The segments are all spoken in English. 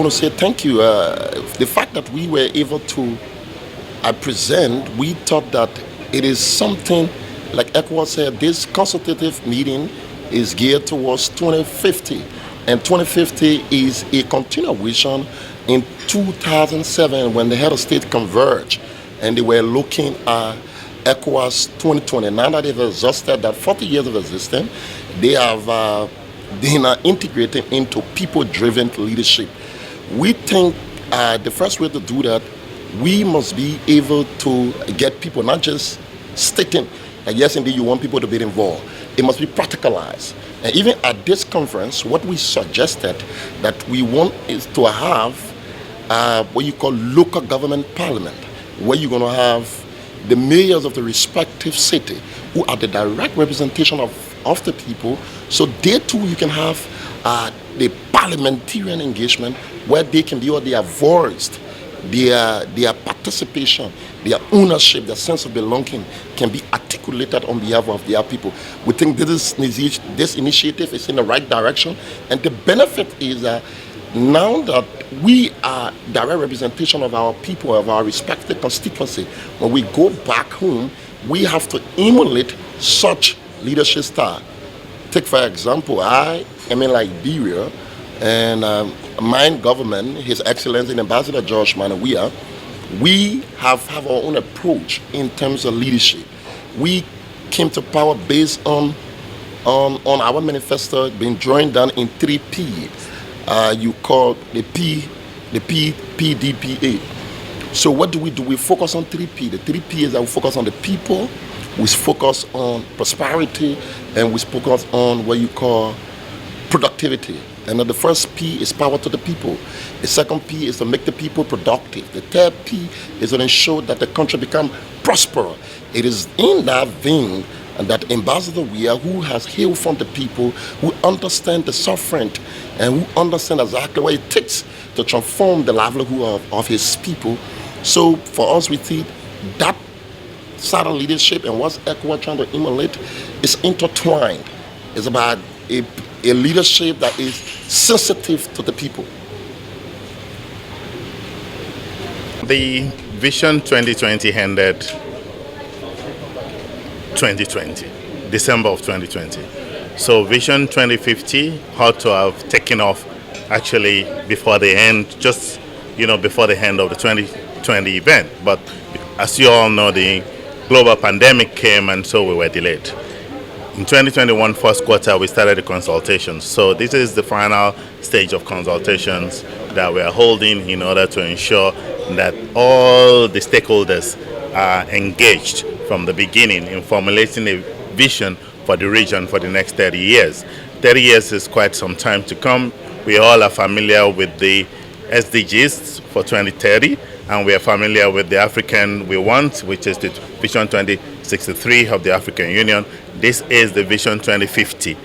want to say thank you. The fact that we were able to present, we thought that it is something, like ECOWAS said, this consultative meeting is geared towards 2050. And 2050 is a continuation in 2007 when the head of state converged and they were looking at ECOWAS 2020. Now that they've exhausted that 40 years of existence, they have been integrated into people-driven leadership. We think the first way to do that, we must be able to get people, not just stating that yes, indeed, you want people to be involved. It must be practicalized. And even at this conference, what we suggested that we want is to have what you call local government parliament, where you're going to have the mayors of the respective city who are the direct representation of the people. So they too, you can have the parliamentarian engagement where they can be, or they are voiced, their participation, their ownership, their sense of belonging can be articulated on behalf of their people. We think this initiative is in the right direction, and the benefit is now that we are direct representation of our people, of our respective constituency, when we go back home, we have to emulate such leadership style. Take for example, I am in Liberia, and my government, His Excellency Ambassador George Manawia, we have our own approach in terms of leadership. We came to power based on our manifesto being drawn down in 3 P. You call the PDPA. So what do? We focus on 3 P. The 3 P is that we focus on the people, we focus on prosperity, and we focus on what you call productivity. And the first P is power to the people. The second P is to make the people productive. The third P is to ensure that the country become prosperous. It is in that vein that Ambassador Weah, who has hailed from the people, who understand the suffering and who understand exactly what it takes to transform the livelihood of his people. So for us, we think that side of leadership and what ECOWAS trying to emulate is intertwined. It's about a leadership that is sensitive to the people. The Vision 2020 ended 2020, December of 2020. So Vision 2050 ought to have taken off actually before the end, just before the end of the 2020 event. But as you all know, the global pandemic came, and so we were delayed. In 2021 first quarter, we started the consultations. So this is the final stage of consultations that we are holding in order to ensure that all the stakeholders are engaged from the beginning in formulating a vision for the region for the next 30 years. 30 years is quite some time to come. We all are familiar with the SDGs for 2030, and we are familiar with the African we want, which is the Vision 2063 of the African Union. This is the Vision 2050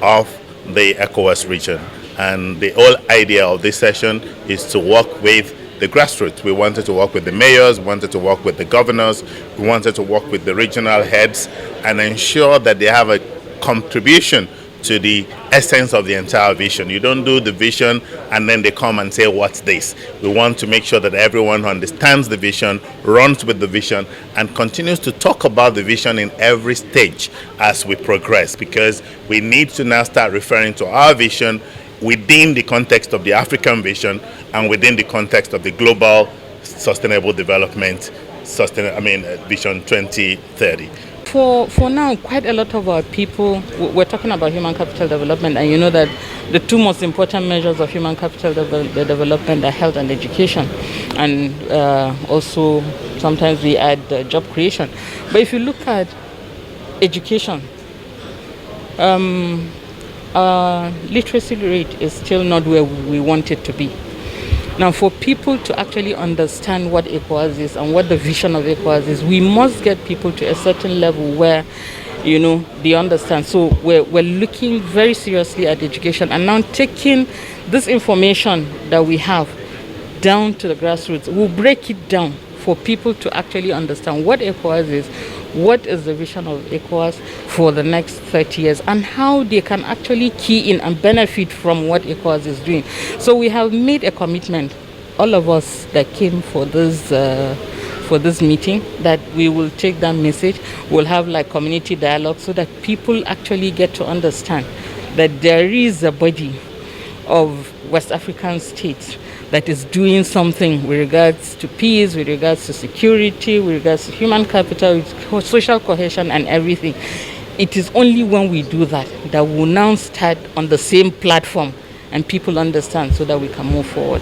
of the ECOWAS region. And the whole idea of this session is to work with the grassroots. We wanted to work with the mayors, we wanted to work with the governors, we wanted to work with the regional heads and ensure that they have a contribution to the essence of the entire vision. You don't do the vision and then they come and say, what's this? We want to make sure that everyone understands the vision, runs with the vision, and continues to talk about the vision in every stage as we progress, because we need to now start referring to our vision within the context of the African vision and within the context of the global sustainable development, Vision 2030. For now, quite a lot of our people, we're talking about human capital development, and you know that the 2 most important measures of human capital development are health and education, and also sometimes we add job creation. But if you look at education, our literacy rate is still not where we want it to be. Now, for people to actually understand what ECOWAS is and what the vision of ECOWAS is, we must get people to a certain level where, they understand. So we're looking very seriously at education and now taking this information that we have down to the grassroots. We'll break it down for people to actually understand what ECOWAS is, what is the vision of ECOWAS for the next 30 years and how they can actually key in and benefit from what ECOWAS is doing. So we have made a commitment, all of us that came for this meeting, that we will take that message. We'll have like community dialogue so that people actually get to understand that there is a body of West African states that is doing something with regards to peace, with regards to security, with regards to human capital, with social cohesion and everything. It is only when we do that that we'll now start on the same platform and people understand so that we can move forward.